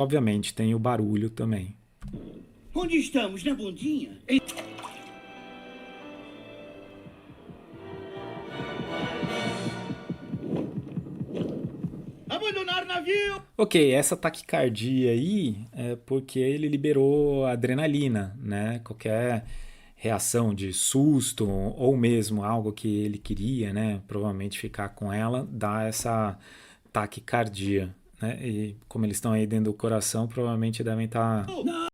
Obviamente tem o barulho também. Onde estamos? Na bundinha? Abandonar navio! Ok, essa taquicardia aí é porque ele liberou adrenalina, né? Qualquer reação de susto ou mesmo algo que ele queria, né? Provavelmente ficar com ela, dá essa taquicardia, né? E como eles estão aí dentro do coração, provavelmente devem estar